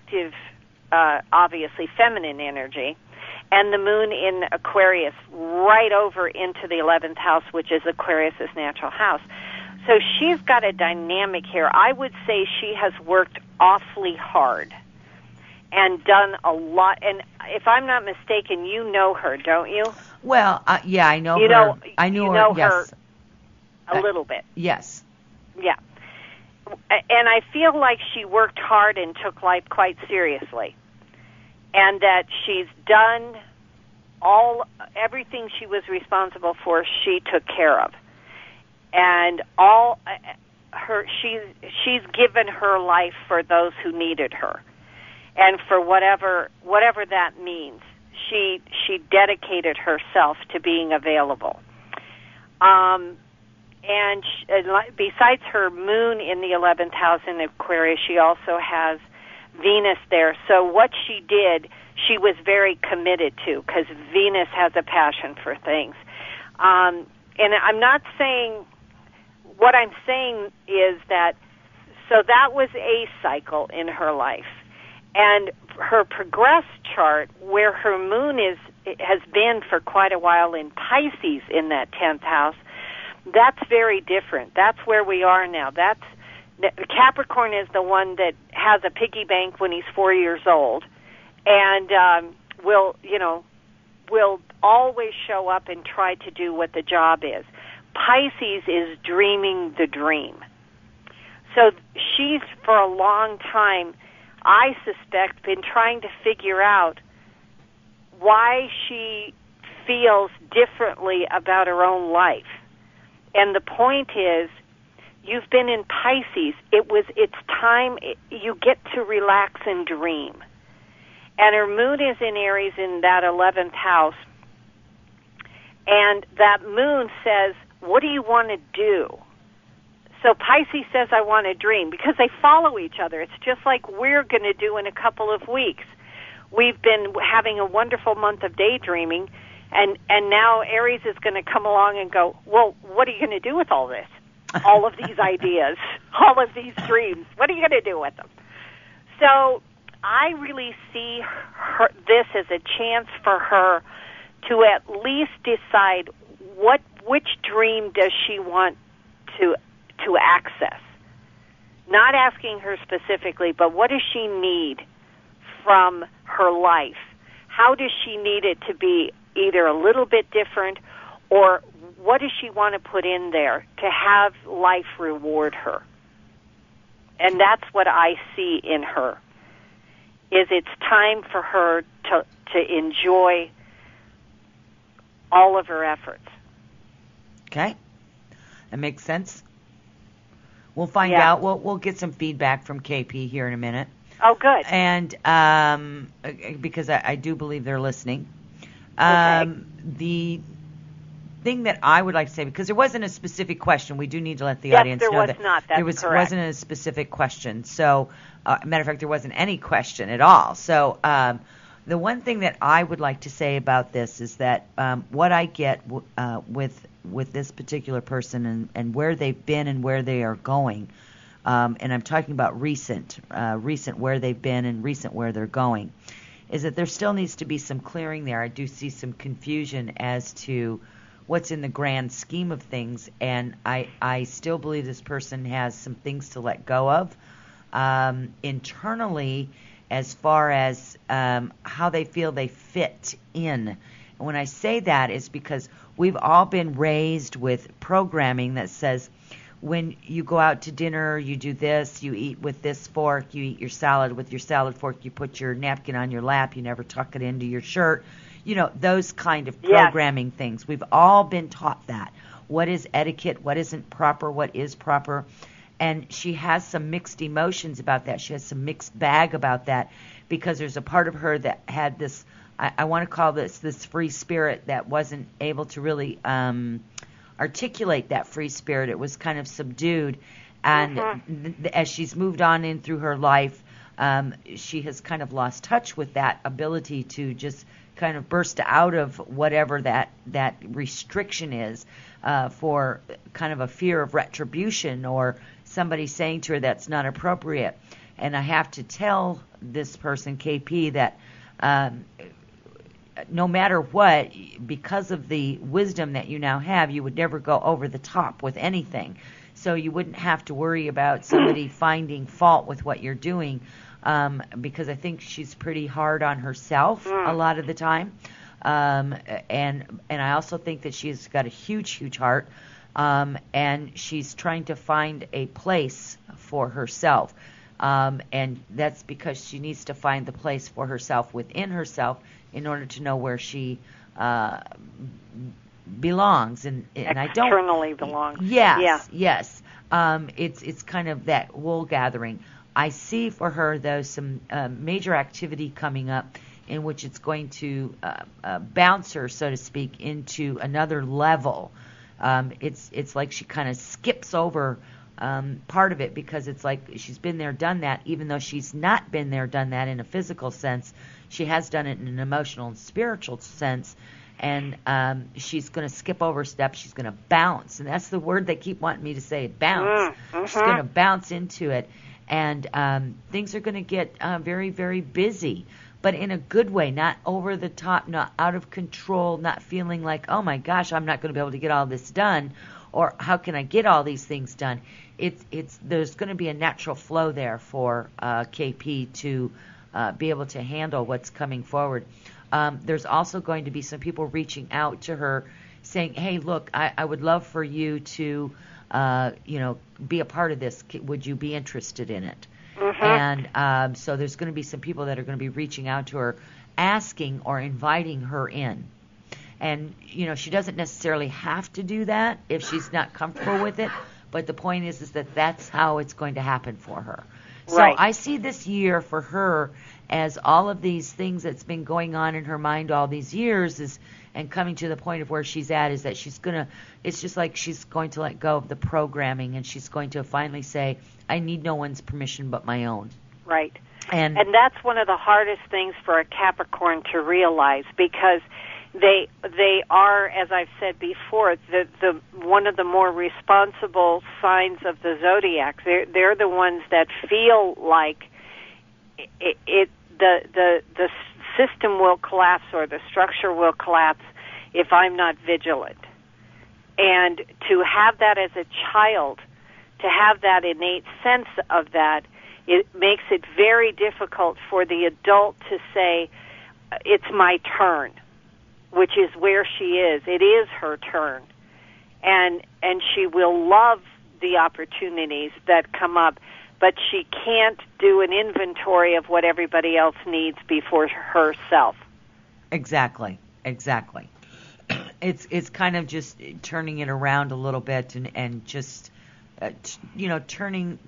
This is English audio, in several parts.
active, obviously feminine energy, and the moon in Aquarius right over into the 11th house, which is Aquarius's natural house. So she's got a dynamic here. I would say she has worked awfully hard and done a lot. And if I'm not mistaken, you know her, don't you? Well, yeah, I know you her. Know, I knew you her, know yes. Her a little bit. Yes. Yeah. And I feel like she worked hard and took life quite seriously. And that she's done everything she was responsible for, she took care of. And she's given her life for those who needed her. And for whatever that means, she dedicated herself to being available. And besides her moon in the 11th house in Aquarius, she also has Venus there. So what she did, she was very committed to, because Venus has a passion for things. And I'm not saying, what I'm saying is that, so that was a cycle in her life. And her progress chart, where her moon has been for quite a while in Pisces in that 10th house, that's very different. That's where we are now. Capricorn is the one that has a piggy bank when he's 4 years old, and will always show up and try to do what the job is. Pisces is dreaming the dream. So she's, for a long time, I suspect, been trying to figure out why she feels differently about her own life. And the point is, you've been in Pisces. It's time, you get to relax and dream. And her moon is in Aries in that 11th house. And that moon says, what do you want to do? So Pisces says, I want to dream, because they follow each other. It's just like we're going to do in a couple of weeks. We've been having a wonderful month of daydreaming, and now Aries is going to come along and go, well, what are you going to do with all this? All of these ideas, all of these dreams. What are you going to do with them? So I really see this as a chance for her to at least decide which dream does she want to access. Not asking her specifically, but what does she need from her life? How does she need it to be either a little bit different, or what does she want to put in there to have life reward her? And that's what I see in her, is it's time for her to enjoy all of her efforts. Okay. That makes sense. We'll find out. We'll get some feedback from KP here in a minute. Oh, good. And because I do believe they're listening. Okay. The thing that I would like to say, because there wasn't a specific question, we do need to let the audience know that there wasn't a specific question. So, matter of fact, there wasn't any question at all. So, the one thing that I would like to say about this is that what I get with this particular person and where they've been and where they are going, and I'm talking about recent where they've been and recent where they're going, is that there still needs to be some clearing there. I do see some confusion as to what's in the grand scheme of things, and I still believe this person has some things to let go of internally, as far as how they feel they fit in. And when I say that, is because we've all been raised with programming that says when you go out to dinner, you do this, you eat with this fork, you eat your salad with your salad fork, you put your napkin on your lap, you never tuck it into your shirt. You know, those kind of programming things. We've all been taught that. What is etiquette? What isn't proper? What is proper? And she has some mixed emotions about that. She has some mixed bag about that, because there's a part of her that had this, I want to call this free spirit that wasn't able to really articulate that free spirit. It was kind of subdued. And as she's moved on in through her life, she has kind of lost touch with that ability to just kind of burst out of whatever that restriction is, for kind of a fear of retribution or somebody saying to her that's not appropriate. And I have to tell this person, KP, that no matter what, because of the wisdom that you now have, you would never go over the top with anything. So you wouldn't have to worry about somebody finding fault with what you're doing, because I think she's pretty hard on herself a lot of the time. And I also think that she's got a huge, huge heart, and she's trying to find a place for herself. And that's because she needs to find the place for herself within herself in order to know where she belongs. And I don't externally belongs. Yes, yes. It's kind of that wool gathering. I see for her, though, some major activity coming up in which it's going to bounce her, so to speak, into another level. It's like she kind of skips over part of it because it's like she's been there, done that, even though she's not been there, done that in a physical sense. She has done it in an emotional and spiritual sense, and she's going to skip over steps. She's going to bounce, and that's the word they keep wanting me to say, bounce. She's going to bounce into it, and things are going to get very, very busy, but in a good way, not over the top, not out of control, not feeling like, oh my gosh, I'm not going to be able to get all this done, or how can I get all these things done? There's going to be a natural flow there for KP to be able to handle what's coming forward. There's also going to be some people reaching out to her saying, hey, look, I would love for you to, be a part of this. Would you be interested in it? And so there's going to be some people that are going to be reaching out to her, asking or inviting her in. And, she doesn't necessarily have to do that if she's not comfortable with it. But the point is that that's how it's going to happen for her. So right. I see this year for her as all of these things that's been going on in her mind all these years and coming to the point of where she's at is that it's just like she's going to let go of the programming, and she's going to finally say, I need no one's permission but my own. Right. And that's one of the hardest things for a Capricorn to realize, because they are, as I've said before, the one of the more responsible signs of the zodiac. They're the ones that feel like the system will collapse or the structure will collapse if I'm not vigilant. And to have that as a child, to have that innate sense of that, it makes it very difficult for the adult to say, it's my turn, which is where she is. It is her turn. And she will love the opportunities that come up, but she can't do an inventory of what everybody else needs before herself. Exactly. It's kind of just turning it around a little bit and just turning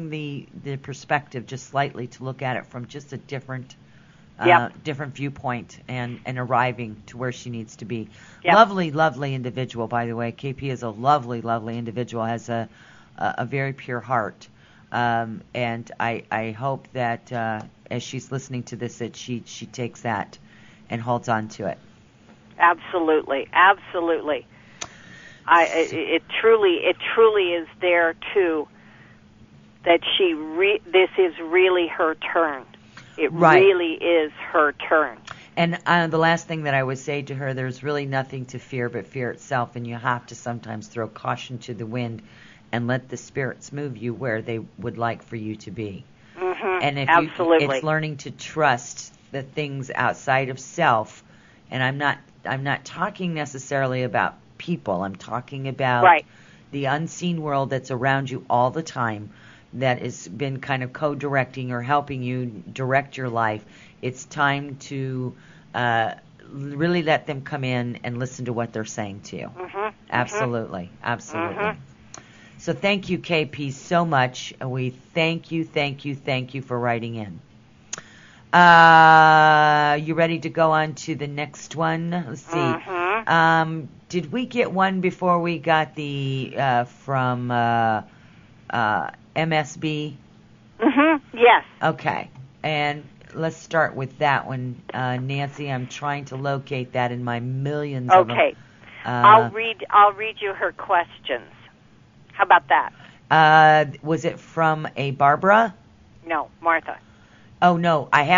the perspective just slightly to look at it from just a different viewpoint and arriving to where she needs to be. Yep. Lovely individual, by the way. KP is a lovely individual, has a very pure heart. And I hope that as she's listening to this, that she takes that and holds on to it. Absolutely. It truly is there too. That this is really her turn. It right. really is her turn. And the last thing that I would say to her, there's really nothing to fear but fear itself, and you have to sometimes throw caution to the wind and let the spirits move you where they would like for you to be. And if absolutely. It's learning to trust the things outside of self. And I'm not talking necessarily about people. I'm talking about right. the unseen world that's around you all the time, that has been kind of co-directing or helping you direct your life. It's time to really let them come in and listen to what they're saying to you. Absolutely. So thank you, KP, so much. We thank you for writing in. You ready to go on to the next one? Let's see. Did we get one before we got the from MSB? Yes. Okay. And let's start with that one, Nancy. I'm trying to locate that in my millions of them. Okay. I'll read you her questions. How about that? Was it from a Barbara? No, Martha. Oh no, I have.